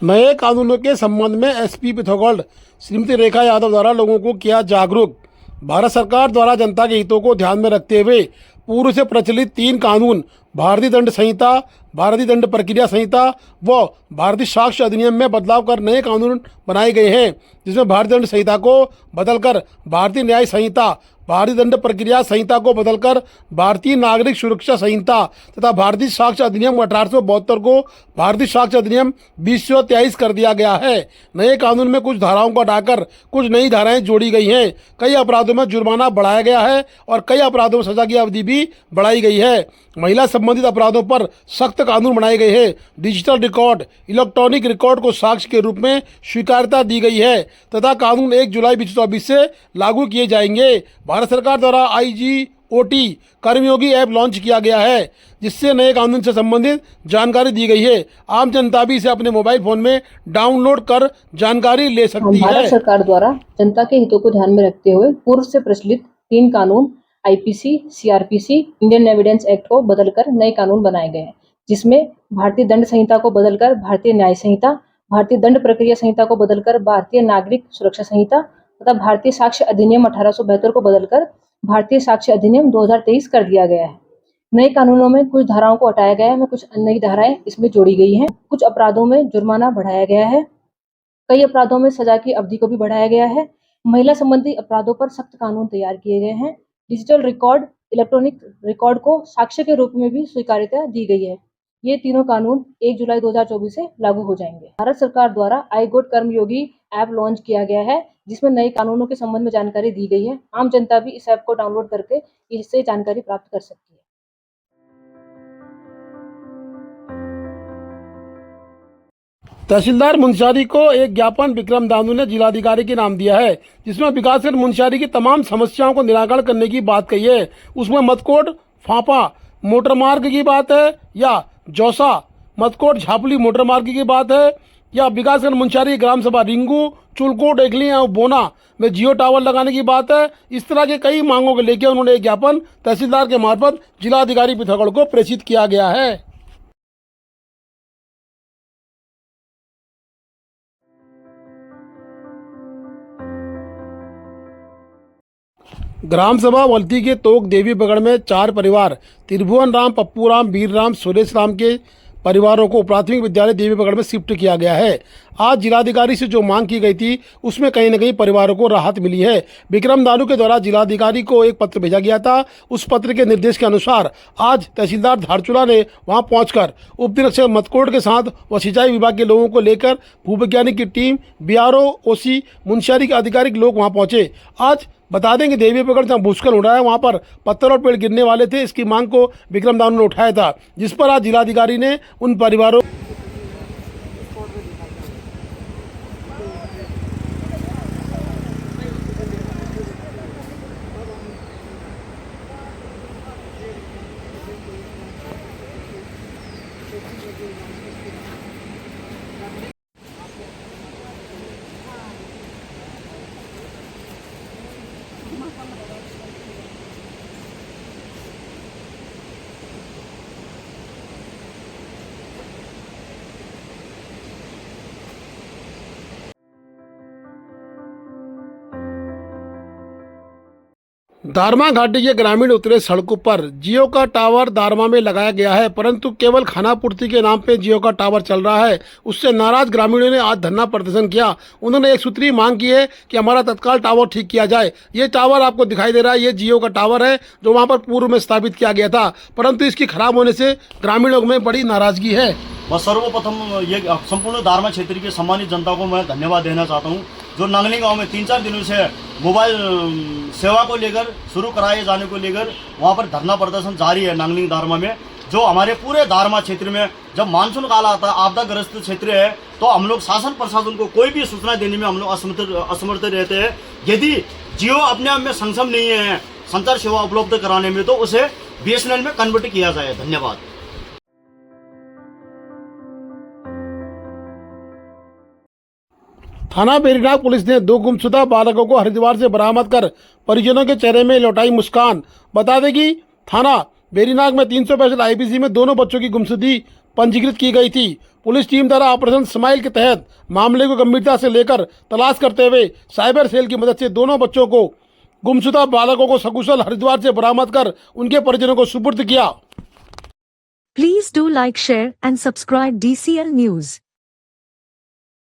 नए कानूनों के संबंध में एसपी पिथौरागढ़ श्रीमती रेखा यादव द्वारा लोगों को किया जागरूक। भारत सरकार द्वारा जनता के हितों को ध्यान में रखते हुए पूर्व से प्रचलित 3 कानून भारतीय दंड संहिता, भारतीय दंड प्रक्रिया संहिता व भारतीय साक्ष्य अधिनियम में बदलाव कर नए कानून बनाए गए हैं, जिसमें भारतीय दंड संहिता को बदलकर भारतीय न्याय संहिता, भारतीय दंड प्रक्रिया संहिता को बदलकर भारतीय नागरिक सुरक्षा संहिता तथा भारतीय साक्ष्य अधिनियम 1872 को भारतीय साक्ष्य अधिनियम 2023 कर दिया गया है। नए कानून में कुछ धाराओं को हटाकर कुछ नई धाराएं जोड़ी गई हैं। कई अपराधों में जुर्माना बढ़ाया गया है और कई अपराधों में सजा की अवधि भी बढ़ाई गई है। महिला संबंधित अपराधों पर सख्त कानून बनाए गए हैं। डिजिटल रिकॉर्ड, इलेक्ट्रॉनिक रिकॉर्ड को साक्ष्य के रूप में स्वीकार्यता दी गई है तथा कानून 1 जुलाई 2024 से लागू किए जाएंगे। भारत सरकार द्वारा IGOT कर्मयोगी ऐप लॉन्च किया गया है, जिससे नए कानून से संबंधित जानकारी दी गई है। आम जनता भी इसे अपने मोबाइल फोन में डाउनलोड कर जानकारी ले सकती है। भारत सरकार द्वारा जनता के हितों को ध्यान में रखते हुए पूर्व से प्रचलित 3 कानून IPC, CRPC, Indian evidence act को बदलकर नए कानून बनाए गए हैं, जिसमें भारतीय दंड संहिता को बदलकर भारतीय न्याय संहिता, भारतीय दंड प्रक्रिया संहिता को बदलकर भारतीय नागरिक सुरक्षा संहिता तथा भारतीय साक्ष्य अधिनियम 1872 को बदलकर भारतीय साक्ष्य अधिनियम 2023 कर दिया गया है। नए कानूनों में कुछ धाराओं को हटाया गया है, कुछ नई धाराएं इसमें जोड़ी गई हैं। कुछ अपराधों में जुर्माना बढ़ाया गया है, कई अपराधों में सजा की अवधि को भी बढ़ाया गया है। महिला संबंधी अपराधों पर सख्त कानून तैयार किए गए हैं। डिजिटल रिकॉर्ड, इलेक्ट्रॉनिक रिकॉर्ड को साक्ष्य के रूप में भी स्वीकार्यता दी गई है। ये तीनों कानून 1 जुलाई 2024 से लागू हो जाएंगे। भारत सरकार द्वारा IGOT कर्मयोगी ऐप लॉन्च किया गया है, जिसमें नए कानूनों के संबंध में जानकारी दी गई है। आम जनता भी इस ऐप को डाउनलोड करके इससे जानकारी प्राप्त कर सकती है। तहसीलदार मुंशियारी को एक ज्ञापन विक्रम दानू ने जिलाधिकारी के नाम दिया है, जिसमें विकासखंड मुंशियारी की तमाम समस्याओं को निराकरण करने की बात कही है। उसमें मतकोट फांपा मोटर मार्ग की बात है या जौसा मतकोट झापुली मोटर मार्ग की बात है या विकासखंड मुंशियारी ग्राम सभा रिंगू, चुलकोट, एकली और बोना में जियो टावर लगाने की बात है। इस तरह के कई मांगों को लेकर उन्होंने एक ज्ञापन तहसीलदार के मार्फत जिलाधिकारी पिथौरागढ़ को प्रेषित किया गया है। ग्राम सभा वल्ती के तोक देवी बगड़ में 4 परिवार त्रिभुवन राम, पप्पू राम, वीर राम, सुरेश राम के परिवारों को प्राथमिक विद्यालय देवी बगड़ में शिफ्ट किया गया है। आज जिलाधिकारी से जो मांग की गई थी उसमें कहीं न कहीं परिवारों को राहत मिली है। विक्रम दानू के द्वारा जिलाधिकारी को एक पत्र भेजा गया था। उस पत्र के निर्देश के अनुसार आज तहसीलदार धारचूला ने वहां पहुंचकर उप निरीक्षक मतकोट के साथ व सिंचाई विभाग के लोगों को लेकर भूवैज्ञानिक की टीम, BRO, OC, मुंशियारी के आधिकारिक लोग वहां पहुंचे। आज बता दें कि देवी पकड़ जहाँ भूस्खलन हो रहा है वहाँ पर पत्थर और पेड़ गिरने वाले थे। इसकी मांग को विक्रम दानू ने उठाया था, जिस पर आज जिलाधिकारी ने उन परिवारों दारमा घाटी के ग्रामीण उतरे सड़कों पर जियो का टावर दारमा में लगाया गया है, परंतु केवल खानापूर्ति के नाम पे जियो का टावर चल रहा है। उससे नाराज ग्रामीणों ने आज धरना प्रदर्शन किया। उन्होंने एक सूत्रीय मांग की है कि हमारा तत्काल टावर ठीक किया जाए। ये टावर आपको दिखाई दे रहा है, ये जियो का टावर है जो वहाँ पर पूर्व में स्थापित किया गया था, परंतु इसकी खराब होने से ग्रामीणों में बड़ी नाराजगी है। बस सर्वप्रथम ये संपूर्ण दारमा क्षेत्र की सम्मानित जनता को मैं धन्यवाद देना चाहता हूँ, जो नांगली गांव में 3-4 दिनों से मोबाइल सेवा को लेकर शुरू कराए जाने को लेकर वहाँ पर धरना प्रदर्शन जारी है। नांगली दारमा में जो हमारे पूरे दारमा क्षेत्र में जब मानसून काल आता है, आपदाग्रस्त क्षेत्र है, तो हम लोग शासन प्रशासन को कोई भी सूचना देने में हम लोग असमर्थ रहते हैं। यदि जियो अपने आप में सक्षम नहीं है संचार सेवा उपलब्ध कराने में, तो उसे BSNL में कन्वर्ट किया जाए। धन्यवाद। थाना बेरीनाग पुलिस ने 2 गुमशुदा बालकों को हरिद्वार से बरामद कर परिजनों के चेहरे में लौटाई मुस्कान। बता दें कि थाना बेरीनाग में 365 IPC में दोनों बच्चों की गुमशुदगी पंजीकृत की गई थी। पुलिस टीम द्वारा ऑपरेशन स्माइल के तहत मामले को गंभीरता से लेकर तलाश करते हुए साइबर सेल की मदद से दोनों बच्चों को गुमशुदा बालकों को सकुशल हरिद्वार से बरामद कर उनके परिजनों को सुपुर्द किया। Please do like, share and subscribe DCL News.